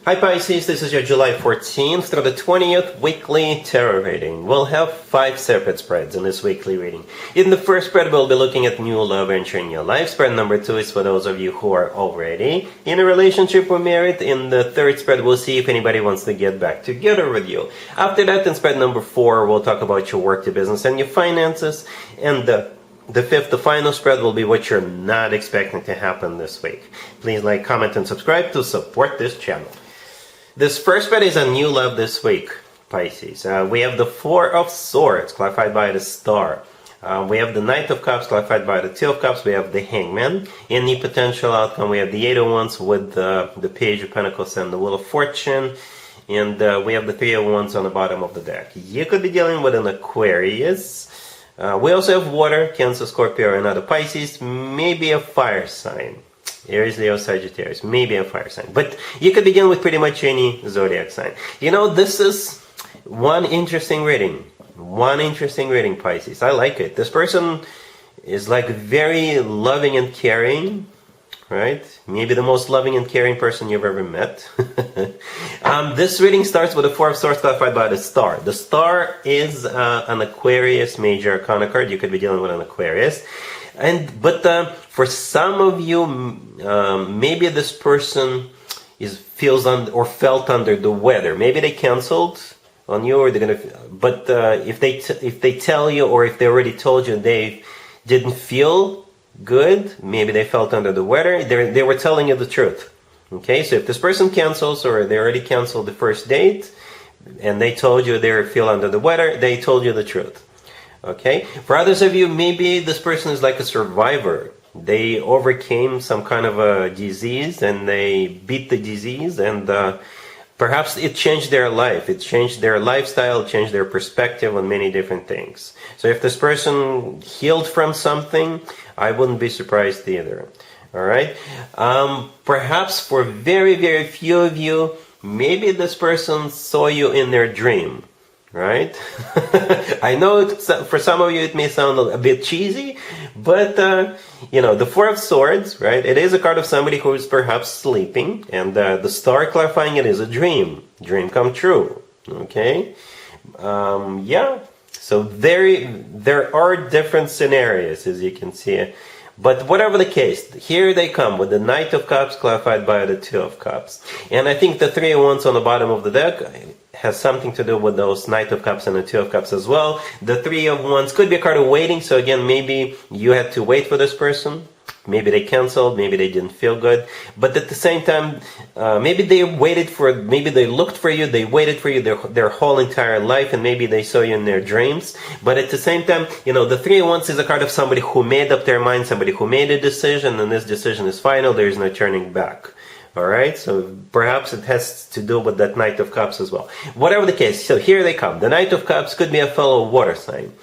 Hi Pisces, this is your July 14th through the 20th weekly tarot reading. We'll have 5 separate spreads in this weekly reading. In the first spread, we'll be looking at new love entering your life. Spread number 2 is for those of you who are already in a relationship or married. In the third spread, we'll see if anybody wants to get back together with you. After that, in spread number 4, we'll talk about your work, your business, and your finances. And the fifth, the final spread, will be what you're not expecting to happen this week. Please like, comment, and subscribe to support this channel. This first spread is a new love this week, Pisces. We have the Four of Swords, clarified by the Star. We have the Knight of Cups, clarified by the Two of Cups. We have the Hangman. In the potential outcome, we have the Eight of Wands with the Page of Pentacles and the Wheel of Fortune. And we have the Three of Wands on the bottom of the deck. You could be dealing with an Aquarius. We also have Water, Cancer, Scorpio, and other Pisces. Maybe a fire sign. Aries, Leo, Sagittarius, maybe a fire sign. But you could begin with pretty much any zodiac sign. You know, this is one interesting reading. One interesting reading, Pisces. I like it. This person is like very loving and caring, right? Maybe the most loving and caring person you've ever met. This reading starts with the Four of Swords, clarified by the Star. The Star is an Aquarius major arcana card. You could be dealing with an Aquarius. But for some of you, maybe this person feels or felt under the weather. Maybe they canceled on you, or they're gonna. But if they tell you, or if they already told you they didn't feel good, maybe they felt under the weather. They were telling you the truth. Okay, so if this person cancels, or they already canceled the first date, and they told you they feel under the weather, they told you the truth. Okay, for others of you, maybe this person is like a survivor. They overcame some kind of a disease and they beat the disease, and perhaps it changed their life. It changed their lifestyle, changed their perspective on many different things. So if this person healed from something, I wouldn't be surprised either. All right, perhaps for very, very few of you, maybe this person saw you in their dream. Right? I know for some of you it may sound a bit cheesy, but you know, the Four of Swords, right? It is a card of somebody who is perhaps sleeping, and the Star clarifying it is a dream come true. Okay, yeah. So there are different scenarios, as you can see. But whatever the case, here they come with the Knight of Cups, clarified by the Two of Cups. And I think the Three of Wands on the bottom of the deck has something to do with those Knight of Cups and the Two of Cups as well. The Three of Wands could be a card of waiting. So again, maybe you had to wait for this person. Maybe they canceled, maybe they didn't feel good. But at the same time, maybe they looked for you, they waited for you their whole entire life, and maybe they saw you in their dreams. But at the same time, you know, the Three of Wands is a card of somebody who made up their mind, somebody who made a decision, and this decision is final, there is no turning back. Alright, so perhaps it has to do with that Knight of Cups as well. Whatever the case, so here they come. The Knight of Cups could be a fellow water sign.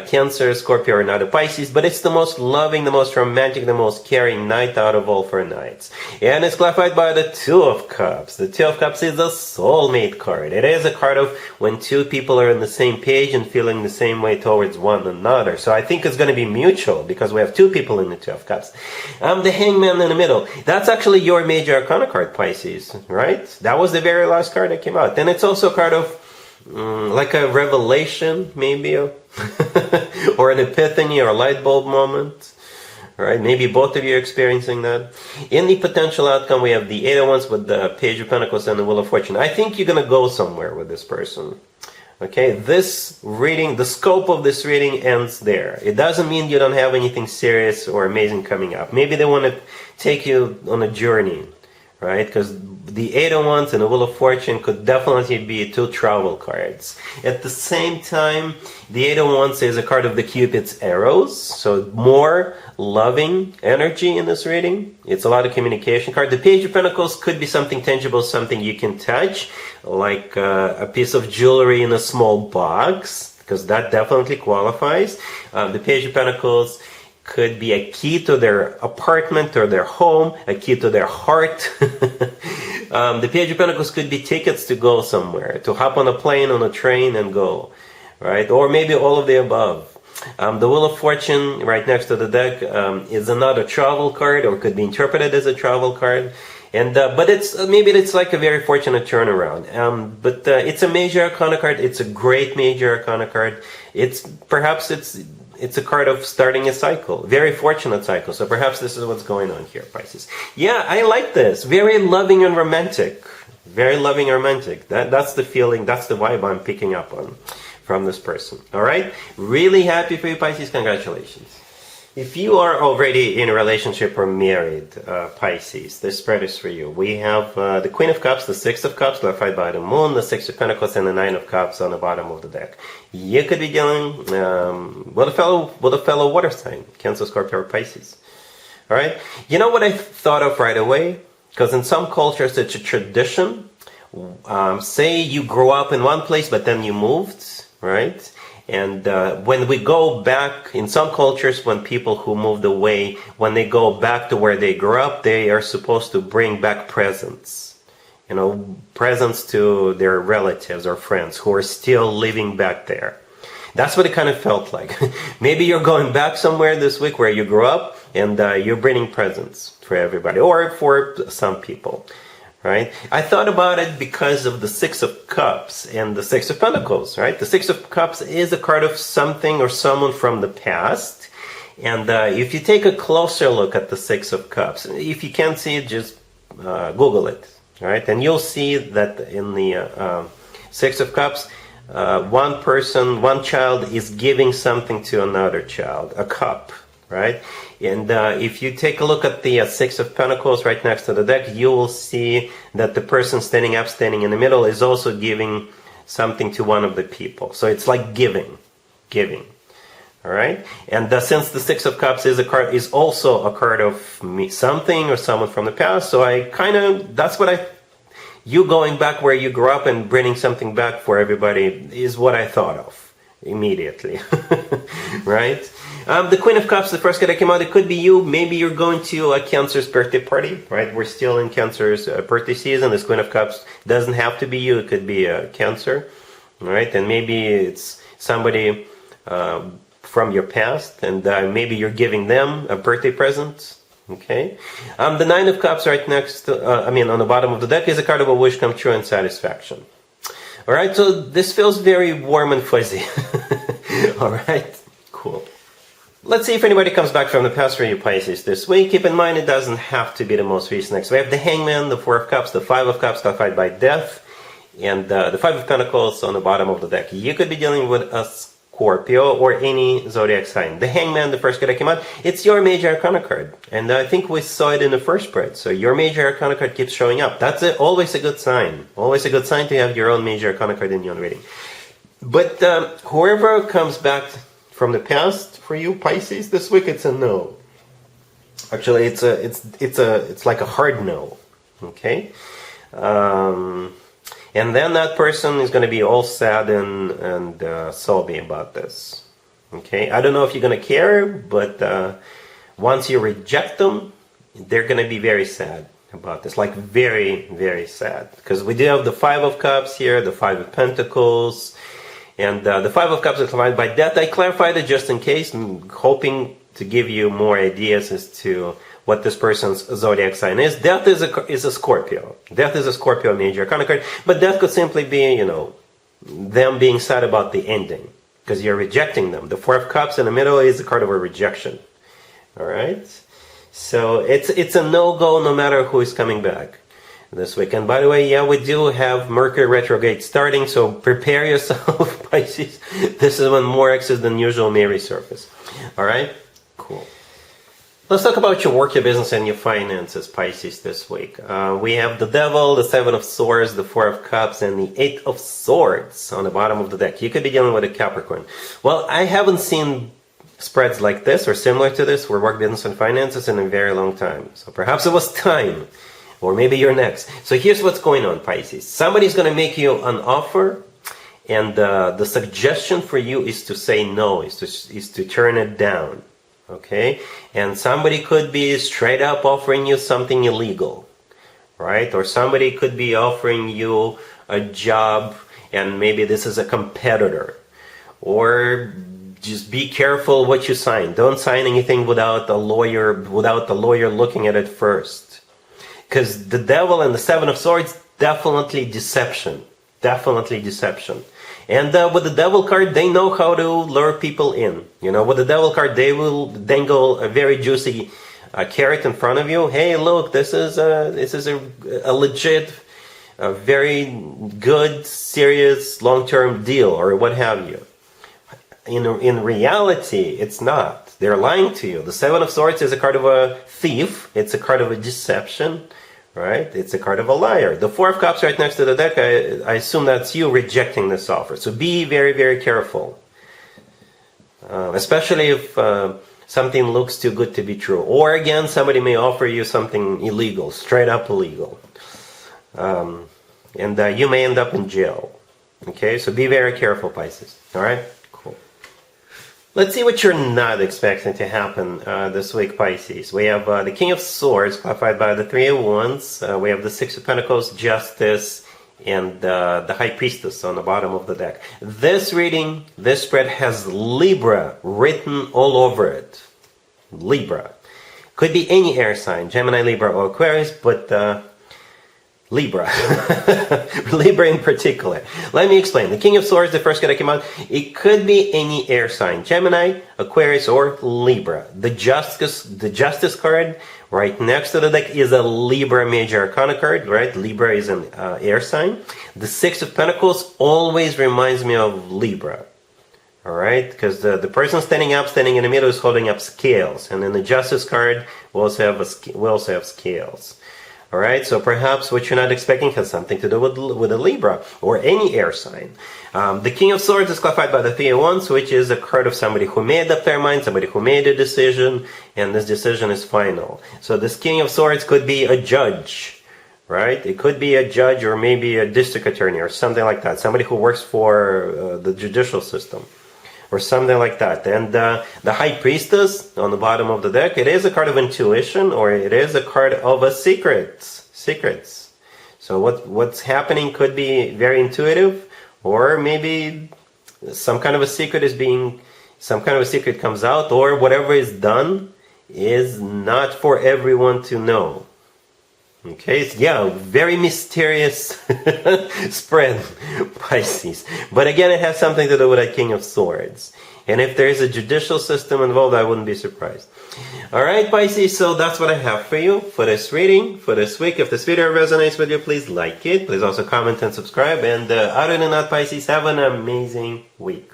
Cancer, Scorpio, or not a Pisces, but it's the most loving, the most romantic, the most caring knight out of all 4 knights. And it's clarified by the Two of Cups. The Two of Cups is a soulmate card. It is a card of when two people are on the same page and feeling the same way towards one another. So I think it's going to be mutual, because we have 2 people in the Two of Cups. The Hangman in the middle. That's actually your major arcana card, Pisces, right? That was the very last card that came out. And it's also a card of like a revelation, maybe, or an epiphany or a light bulb moment, right? Maybe both of you are experiencing that. In the potential outcome, we have the Eight of Wands with the Page of Pentacles and the Wheel of Fortune. I think you're going to go somewhere with this person. Okay, this reading, the scope of this reading ends there. It doesn't mean you don't have anything serious or amazing coming up. Maybe they want to take you on a journey, right? Because the Eight of Wands and the Wheel of Fortune could definitely be 2 travel cards. At the same time, the Eight of Wands is a card of the Cupid's arrows, so more loving energy in this reading. It's a lot of communication card. The Page of Pentacles could be something tangible, something you can touch, like a piece of jewelry in a small box, because that definitely qualifies. The Page of Pentacles could be a key to their apartment or their home, a key to their heart. The Page of Pentacles could be tickets to go somewhere, to hop on a plane, on a train, and go, right? Or maybe all of the above. The Wheel of Fortune, right next to the deck, is another travel card, or could be interpreted as a travel card. And but maybe it's like a very fortunate turnaround. But it's a major arcana card. It's a great major arcana card. Perhaps it's a card of starting a cycle, very fortunate cycle. So perhaps this is what's going on here, Pisces. Yeah, I like this. Very loving and romantic. Very loving and romantic. That's the feeling. That's the vibe I'm picking up on from this person. All right. Really happy for you, Pisces. Congratulations. If you are already in a relationship or married, Pisces, this spread is for you. We have the Queen of Cups, the Six of Cups, clarified by the Moon, the Six of Pentacles, and the Nine of Cups on the bottom of the deck. You could be dealing with a fellow water sign, Cancer, Scorpio, or Pisces. All right? You know what I thought of right away? Because in some cultures, it's a tradition. Say you grew up in one place, but then you moved, right? And when we go back, in some cultures, when people who moved away, when they go back to where they grew up, they are supposed to bring back presents. You know, presents to their relatives or friends who are still living back there. That's what it kind of felt like. Maybe you're going back somewhere this week where you grew up, and you're bringing presents for everybody, or for some people. Right? I thought about it because of the Six of Cups and the Six of Pentacles, right? The Six of Cups is a card of something or someone from the past. And if you take a closer look at the Six of Cups, if you can't see it, just Google it, right? And you'll see that in the Six of Cups, one child is giving something to another child, a cup, right? And if you take a look at the Six of Pentacles right next to the deck, you will see that the person standing in the middle is also giving something to one of the people. So it's like giving. All right? And since the Six of Cups is also a card of something or someone from the past, so you going back where you grew up and bringing something back for everybody is what I thought of immediately. Right? The Queen of Cups, the first card that came out, it could be you. Maybe you're going to a Cancer's birthday party, right? We're still in Cancer's birthday season. This Queen of Cups doesn't have to be you. It could be a Cancer, right? And maybe it's somebody from your past, and maybe you're giving them a birthday present, okay? The Nine of Cups right next, on the bottom of the deck is a card of a wish come true and satisfaction. All right, so this feels very warm and fuzzy. All right, cool. Let's see if anybody comes back from the past for you, Pisces, this week. Keep in mind, it doesn't have to be the most recent. Next, we have the Hangman, the Four of Cups, the Five of Cups, clarified by Death, and the Five of Pentacles on the bottom of the deck. You could be dealing with a Scorpio or any Zodiac sign. The Hangman, the first card that came out, it's your major arcana card. And I think we saw it in the first spread. So your major arcana card keeps showing up. That's always a good sign. Always a good sign to have your own major arcana card in your own reading. But whoever comes back from the past for you, Pisces, this week, it's a no. Actually, it's like a hard no. Okay? And then that person is going to be all sad and salty about this. Okay? I don't know if you're going to care, but once you reject them, they're going to be very sad about this. Like very, very sad. Because we do have the Five of Cups here, the Five of Pentacles, and the Five of Cups is clarified by Death. I clarified it just in case, hoping to give you more ideas as to what this person's zodiac sign is. Death is a Scorpio. Death is a Scorpio major arcana card, but Death could simply be, them being sad about the ending, because you're rejecting them. The Four of Cups in the middle is the card of a rejection. All right? So it's a no-go no matter who is coming back this week. And by the way, yeah, we do have Mercury retrograde starting, so prepare yourself, Pisces. This is when more X's than usual may resurface. All right? Cool. Let's talk about your work, your business, and your finances, Pisces, this week. We have the Devil, the Seven of Swords, the Four of Cups, and the Eight of Swords on the bottom of the deck. You could be dealing with a Capricorn. Well, I haven't seen spreads like this or similar to this for work, business, and finances in a very long time. So perhaps it was time. Or maybe you're next. So here's what's going on, Pisces. Somebody's going to make you an offer, and the suggestion for you is to say no, is to turn it down. Okay? And somebody could be straight up offering you something illegal, right? Or somebody could be offering you a job, and maybe this is a competitor. Or just be careful what you sign. Don't sign anything without the lawyer looking at it first. Because the devil and the Seven of Swords, definitely deception. Definitely deception. And with the devil card, they know how to lure people in. You know, with the devil card, they will dangle a very juicy carrot in front of you. Hey, look, this is a legit, very good, serious, long-term deal, or what have you. In reality, it's not. They're lying to you. The Seven of Swords is a card of a thief. It's a card of a deception. Right? It's a card of a liar. The Four of Cups right next to the deck, I assume that's you rejecting this offer. So be very, very careful. Especially if something looks too good to be true. Or again, somebody may offer you something illegal, straight up illegal. And you may end up in jail. Okay, so be very careful, Pisces. All right? Cool. Let's see what you're not expecting to happen this week, Pisces. We have the King of Swords, clarified by the Three of Wands. We have the Six of Pentacles, Justice, and the High Priestess on the bottom of the deck. This reading, this spread has Libra written all over it. Libra. Could be any air sign, Gemini, Libra, or Aquarius, but Libra. Libra in particular. Let me explain. The King of Swords, the first card that came out, it could be any air sign. Gemini, Aquarius, or Libra. The Justice card right next to the deck is a Libra Major Arcana card, right? Libra is an air sign. The Six of Pentacles always reminds me of Libra. Alright? Because the person standing in the middle is holding up scales. And in the Justice card, we also have scales. Alright, so perhaps what you're not expecting has something to do with a Libra or any air sign. The King of Swords is clarified by the Three of Wands, which is a card of somebody who made up their mind, somebody who made a decision, and this decision is final. So this King of Swords could be a judge, right? It could be a judge or maybe a district attorney or something like that. Somebody who works for the judicial system or something like that. And the High Priestess on the bottom of the deck, it is a card of intuition, or it is a card of a secrets. So what's happening could be very intuitive, or maybe some kind of a secret comes out, or whatever is done is not for everyone to know. Okay, so yeah, very mysterious spread, Pisces. But again, it has something to do with a King of Swords. And if there is a judicial system involved, I wouldn't be surprised. Alright, Pisces, so that's what I have for you for this reading, for this week. If this video resonates with you, please like it. Please also comment and subscribe. And other than that, Pisces, have an amazing week.